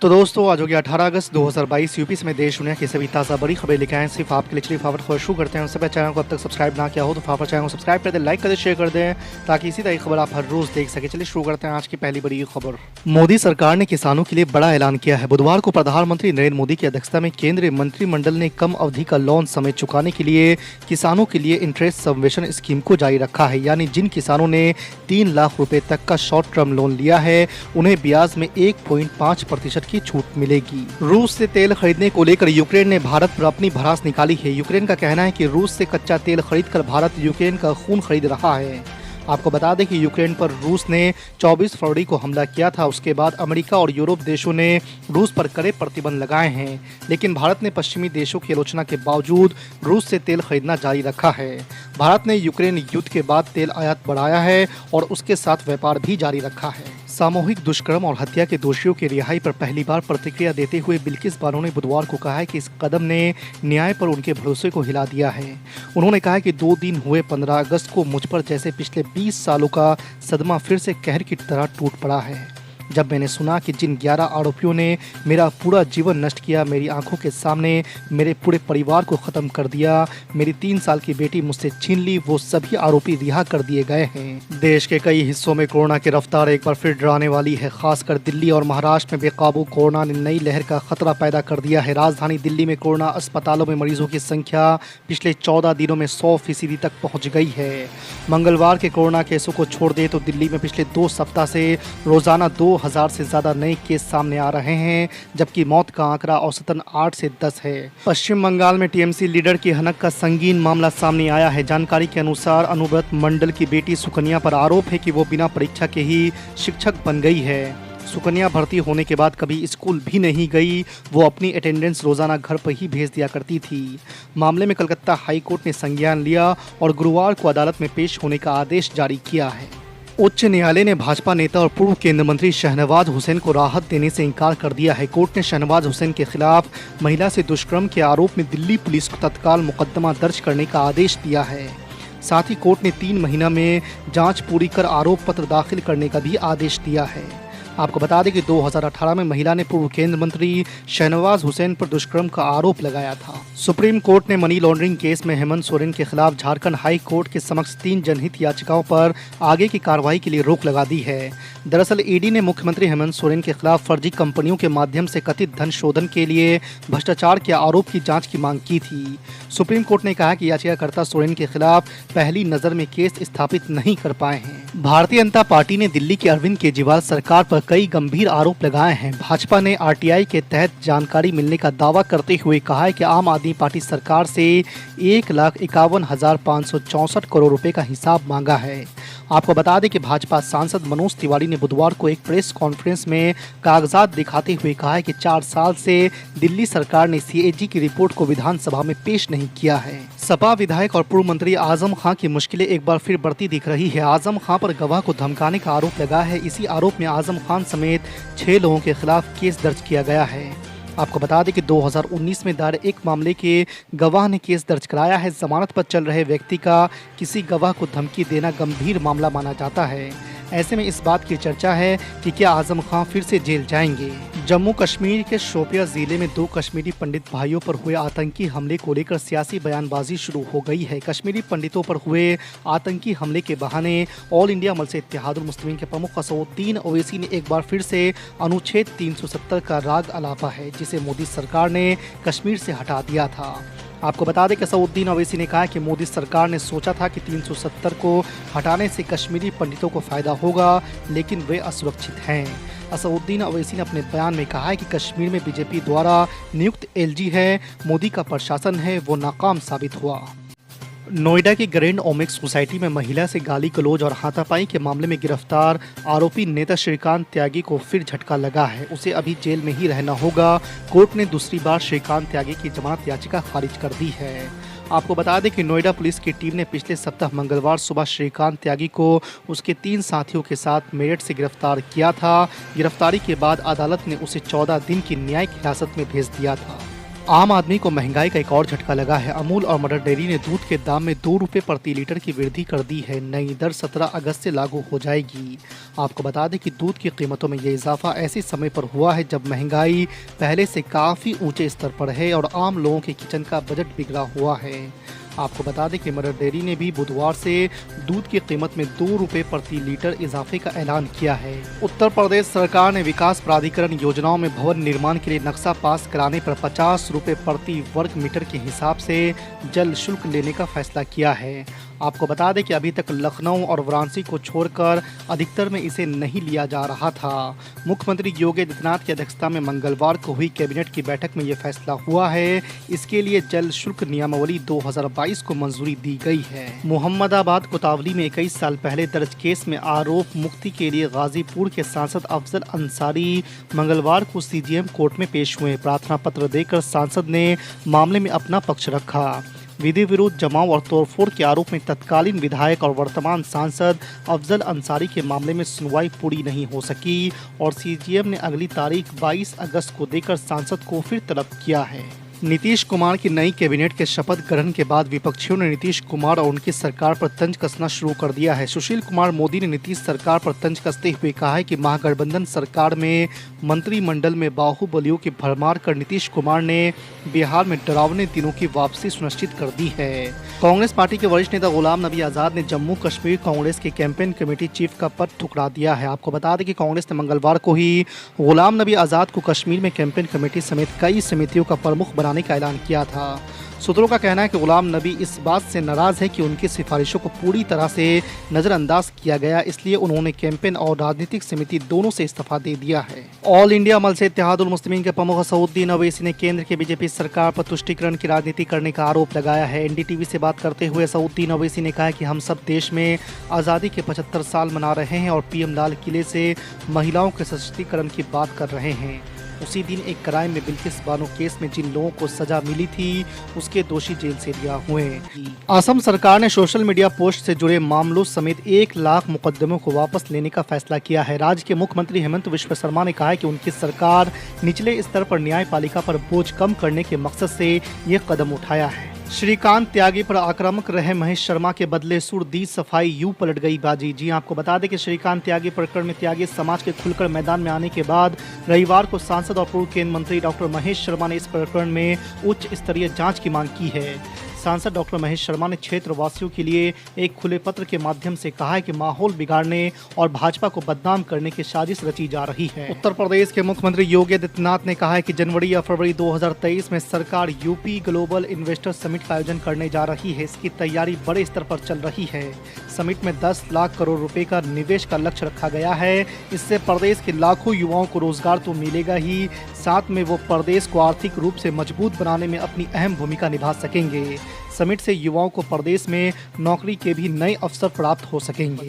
तो दोस्तों आज हो गया 18 अगस्त 2022। यूपी समेत देश दुनिया की सभी ताज़ा बड़ी खबरें लेकर आए सिर्फ आपके लिए। चलिए फटाफट खबर शुरू करते हैं। उससे पहले चैनल को अब तक सब्सक्राइब ना किया हो तो फटाफट चैनल को सब्सक्राइब कर दें, लाइक कर दें, शेयर कर दें ताकि इसी तरह की खबर आप हर रोज देख सके। चलिए शुरू करते हैं आज की पहली बड़ी खबर। मोदी सरकार ने किसानों के लिए बड़ा ऐलान किया है। बुधवार को प्रधानमंत्री नरेंद्र मोदी की अध्यक्षता में केंद्रीय मंत्रिमंडल ने कम अवधि का लोन समय चुकाने के लिए किसानों के लिए इंटरेस्ट सबवेशन स्कीम को जारी रखा है। यानी जिन किसानों ने 3 लाख रुपए तक का शॉर्ट टर्म लोन लिया है उन्हें ब्याज में 1.5% की छूट मिलेगी। रूस से तेल खरीदने को लेकर यूक्रेन ने भारत पर अपनी भड़ास निकाली है। यूक्रेन का कहना है कि रूस से कच्चा तेल खरीदकर भारत यूक्रेन का खून खरीद रहा है। आपको बता दें कि यूक्रेन पर रूस ने 24 फरवरी को हमला किया था। उसके बाद अमेरिका और यूरोप देशों ने रूस पर कड़े प्रतिबंध लगाए हैं, लेकिन भारत ने पश्चिमी देशों की आलोचना के बावजूद रूस से तेल खरीदना जारी रखा है। भारत ने यूक्रेन युद्ध के बाद तेल आयात बढ़ाया है और उसके साथ व्यापार भी जारी रखा है। सामूहिक दुष्कर्म और हत्या के दोषियों की रिहाई पर पहली बार प्रतिक्रिया देते हुए बिल्किस बानो ने बुधवार को कहा है कि इस कदम ने न्याय पर उनके भरोसे को हिला दिया है। उन्होंने कहा कि 2 दिन हुए 15 अगस्त को मुझ पर जैसे पिछले 20 सालों का सदमा फिर से कहर की तरह टूट पड़ा है। जब मैंने सुना कि जिन 11 आरोपियों ने मेरा पूरा जीवन नष्ट किया, मेरी आंखों के सामने मेरे पूरे परिवार को ख़त्म कर दिया, मेरी 3 साल की बेटी मुझसे छीन ली, वो सभी आरोपी रिहा कर दिए गए हैं। देश के कई हिस्सों में कोरोना की रफ्तार एक बार फिर डराने वाली है। खासकर दिल्ली और महाराष्ट्र में बेकाबू कोरोना ने नई लहर का खतरा पैदा कर दिया है। राजधानी दिल्ली में कोरोना अस्पतालों में मरीजों की संख्या पिछले 14 दिनों में 100% तक पहुँच गई है। मंगलवार के कोरोना केसों को छोड़ दे तो दिल्ली में पिछले 2 सप्ताह से रोजाना 2000 से ज्यादा नए केस सामने आ रहे हैं, जबकि मौत का आंकड़ा औसतन 8 से 10 है। पश्चिम बंगाल में टीएमसी लीडर की हनक का संगीन मामला सामने आया है। जानकारी के अनुसार अनुव्रत मंडल की बेटी सुकन्या पर आरोप है कि वो बिना परीक्षा के ही शिक्षक बन गई है। सुकन्या भर्ती होने के बाद कभी स्कूल भी नहीं गई, वो अपनी अटेंडेंस रोजाना घर पर ही भेज दिया करती थी। मामले में कलकत्ता हाई कोर्ट ने संज्ञान लिया और गुरुवार को अदालत में पेश होने का आदेश जारी किया है। उच्च न्यायालय ने भाजपा नेता और पूर्व केंद्रीय मंत्री शहनवाज हुसैन को राहत देने से इनकार कर दिया है। कोर्ट ने शहनवाज हुसैन के खिलाफ महिला से दुष्कर्म के आरोप में दिल्ली पुलिस को तत्काल मुकदमा दर्ज करने का आदेश दिया है। साथ ही कोर्ट ने 3 महीना में जांच पूरी कर आरोप पत्र दाखिल करने का भी आदेश दिया है। आपको बता दें कि 2018 में महिला ने पूर्व केंद्रीय मंत्री शहनवाज हुसैन पर दुष्कर्म का आरोप लगाया था। सुप्रीम कोर्ट ने मनी लॉन्ड्रिंग केस में हेमंत सोरेन के खिलाफ झारखंड हाई कोर्ट के समक्ष 3 जनहित याचिकाओं पर आगे की कार्रवाई के लिए रोक लगा दी है। दरअसल ईडी ने मुख्यमंत्री हेमंत सोरेन के खिलाफ फर्जी कंपनियों के माध्यम से कथित धन शोधन के लिए भ्रष्टाचार के आरोप की जाँच की मांग की थी। सुप्रीम कोर्ट ने कहा कि याचिकाकर्ता सोरेन के खिलाफ पहली नजर में केस स्थापित नहीं कर पाए हैं। भारतीय जनता पार्टी ने दिल्ली के अरविंद केजरीवाल सरकार पर कई गंभीर आरोप लगाए हैं। भाजपा ने आरटीआई के तहत जानकारी मिलने का दावा करते हुए कहा है कि आम आदमी पार्टी सरकार से 1,51,564 करोड़ रुपए का हिसाब मांगा है। आपको बता दें कि भाजपा सांसद मनोज तिवारी ने बुधवार को एक प्रेस कॉन्फ्रेंस में कागजात दिखाते हुए कहा है कि 4 साल से दिल्ली सरकार ने सीएजी की रिपोर्ट को विधानसभा में पेश नहीं किया है। सपा विधायक और पूर्व मंत्री आजम खां की मुश्किलें एक बार फिर बढ़ती दिख रही है। आजम खां पर गवाह को धमकाने का आरोप लगा है। इसी आरोप में आजम खान समेत 6 लोगों के खिलाफ केस दर्ज किया गया है। आपको बता दें कि 2019 में दायर एक मामले के गवाह ने केस दर्ज कराया है। जमानत पर चल रहे व्यक्ति का किसी गवाह को धमकी देना गंभीर मामला माना जाता है। ऐसे में इस बात की चर्चा है कि क्या आजम खां फिर से जेल जाएंगे। जम्मू कश्मीर के शोपिया जिले में 2 कश्मीरी पंडित भाइयों पर हुए आतंकी हमले को लेकर सियासी बयानबाजी शुरू हो गई है। कश्मीरी पंडितों पर हुए आतंकी हमले के बहाने ऑल इंडिया मजलिस इत्तेहादुल मुस्लिमीन के प्रमुख असदुद्दीन ओवैसी ने एक बार फिर से अनुच्छेद 370 का राग अलापा है, जिसे मोदी सरकार ने कश्मीर से हटा दिया था। आपको बता दें कि असदुद्दीन ओवैसी ने कहा कि मोदी सरकार ने सोचा था कि 370 को हटाने से कश्मीरी पंडितों को फायदा होगा, लेकिन वे असुरक्षित हैं। असदुद्दीन ओवैसी ने अपने बयान में कहा है कि कश्मीर में बीजेपी द्वारा नियुक्त एलजी है, मोदी का प्रशासन है, वो नाकाम साबित हुआ। नोएडा की ग्रैंड ओमिक्स सोसाइटी में महिला से गाली गलौज और हाथापाई के मामले में गिरफ्तार आरोपी नेता श्रीकांत त्यागी को फिर झटका लगा है। उसे अभी जेल में ही रहना होगा। कोर्ट ने दूसरी बार श्रीकांत त्यागी की जमानत याचिका खारिज कर दी है। आपको बता दें कि नोएडा पुलिस की टीम ने पिछले सप्ताह मंगलवार सुबह श्रीकांत त्यागी को उसके 3 साथियों के साथ मेरठ से गिरफ्तार किया था। गिरफ्तारी के बाद अदालत ने उसे 14 दिन की न्यायिक हिरासत में भेज दिया था। आम आदमी को महंगाई का एक और झटका लगा है। अमूल और मदर डेयरी ने दूध के दाम में 2 रुपये प्रति लीटर की वृद्धि कर दी है। नई दर 17 अगस्त से लागू हो जाएगी। आपको बता दें कि दूध की कीमतों में ये इजाफा ऐसे समय पर हुआ है जब महंगाई पहले से काफ़ी ऊंचे स्तर पर है और आम लोगों के किचन का बजट बिगड़ा हुआ है। आपको बता दें कि मदर डेयरी ने भी बुधवार से दूध की कीमत में 2 रुपये प्रति लीटर इजाफे का ऐलान किया है। उत्तर प्रदेश सरकार ने विकास प्राधिकरण योजनाओं में भवन निर्माण के लिए नक्शा पास कराने पर 50 रुपये प्रति वर्ग मीटर के हिसाब से जल शुल्क लेने का फैसला किया है। आपको बता दें कि अभी तक लखनऊ और वाराणसी को छोड़कर अधिकतर में इसे नहीं लिया जा रहा था। मुख्यमंत्री योगी आदित्यनाथ की अध्यक्षता में मंगलवार को हुई कैबिनेट की बैठक में ये फैसला हुआ है। इसके लिए जल शुल्क नियमावली 2022 को मंजूरी दी गई है। मोहम्मदाबाद कोतवाली में 21 साल पहले दर्ज केस में आरोप मुक्ति के लिए गाजीपुर के सांसद अफजल अंसारी मंगलवार को सीजीएम कोर्ट में पेश हुए। प्रार्थना पत्र देकर सांसद ने मामले में अपना पक्ष रखा। विधि विरुद्ध जमाव और तोड़फोड़ के आरोप में तत्कालीन विधायक और वर्तमान सांसद अफजल अंसारी के मामले में सुनवाई पूरी नहीं हो सकी और सीजीएम ने अगली तारीख 22 अगस्त को देकर सांसद को फिर तलब किया है। नीतीश कुमार की नई कैबिनेट के शपथ ग्रहण के बाद विपक्षियों ने नीतीश कुमार और उनकी सरकार पर तंज कसना शुरू कर दिया है। सुशील कुमार मोदी ने नीतीश सरकार पर तंज कसते हुए कहा है कि महागठबंधन सरकार में मंत्रिमंडल में बाहुबलियों की भरमार कर नीतीश कुमार ने बिहार में डरावने दिनों की वापसी सुनिश्चित कर दी है। कांग्रेस पार्टी के वरिष्ठ नेता गुलाम नबी आजाद ने जम्मू कश्मीर कांग्रेस के कैंपेन कमेटी चीफ का पद ठुकरा दिया है। आपको बता दें कि कांग्रेस ने मंगलवार को ही गुलाम नबी आजाद को कश्मीर में कैंपेन कमेटी समेत कई समितियों का प्रमुख बनाने का ऐलान किया था। सूत्रों का कहना है कि गुलाम नबी इस बात से नाराज है कि उनकी सिफारिशों को पूरी तरह से नजरअंदाज किया गया, इसलिए उन्होंने कैंपेन और राजनीतिक समिति दोनों से इस्तीफा दे दिया है। ऑल इंडिया अमल से इत्तेहादुल मुस्लिमीन के प्रमुख सऊद्दीन ओवैसी ने केंद्र की बीजेपी सरकार पर तुष्टीकरण की राजनीति करने का आरोप लगाया है। एनडीटीवी से बात करते हुए सऊद्दीन ओवैसी ने कहा कि हम सब देश में आज़ादी के 75 साल मना रहे हैं और पीएम लाल किले से महिलाओं के सशक्तिकरण की बात कर रहे हैं। उसी दिन एक क्राइम में बिल्किस बानो केस में जिन लोगों को सजा मिली थी उसके दोषी जेल से रिहा हुए। असम सरकार ने सोशल मीडिया पोस्ट से जुड़े मामलों समेत 1 लाख मुकदमों को वापस लेने का फैसला किया है। राज्य के मुख्यमंत्री हेमंत बिश्व शर्मा ने कहा है कि उनकी सरकार निचले स्तर पर न्यायपालिका पर बोझ कम करने के मकसद से ये कदम उठाया है। श्रीकांत त्यागी पर आक्रामक रहे महेश शर्मा के बदले सुर दी सफाई, यूं पलट गई बाजी। जी आपको बता दें कि श्रीकांत त्यागी प्रकरण में त्यागी समाज के खुलकर मैदान में आने के बाद रविवार को सांसद और पूर्व केंद्रीय मंत्री डॉक्टर महेश शर्मा ने इस प्रकरण में उच्च स्तरीय जांच की मांग की है। सांसद डॉक्टर महेश शर्मा ने क्षेत्रवासियों के लिए एक खुले पत्र के माध्यम से कहा है कि माहौल बिगाड़ने और भाजपा को बदनाम करने की साजिश रची जा रही है। उत्तर प्रदेश के मुख्यमंत्री योगी आदित्यनाथ ने कहा है कि जनवरी या फरवरी 2023 में सरकार यूपी ग्लोबल इन्वेस्टर समिट का आयोजन करने जा रही है। इसकी तैयारी बड़े स्तर पर चल रही है। समिट में 10 लाख करोड़ रुपए का निवेश का लक्ष्य रखा गया है। इससे प्रदेश के लाखों युवाओं को रोजगार तो मिलेगा ही, साथ में वो प्रदेश को आर्थिक रूप से मजबूत बनाने में अपनी अहम भूमिका निभा सकेंगे। समिट से युवाओं को प्रदेश में नौकरी के भी नए अवसर प्राप्त हो सकेंगे।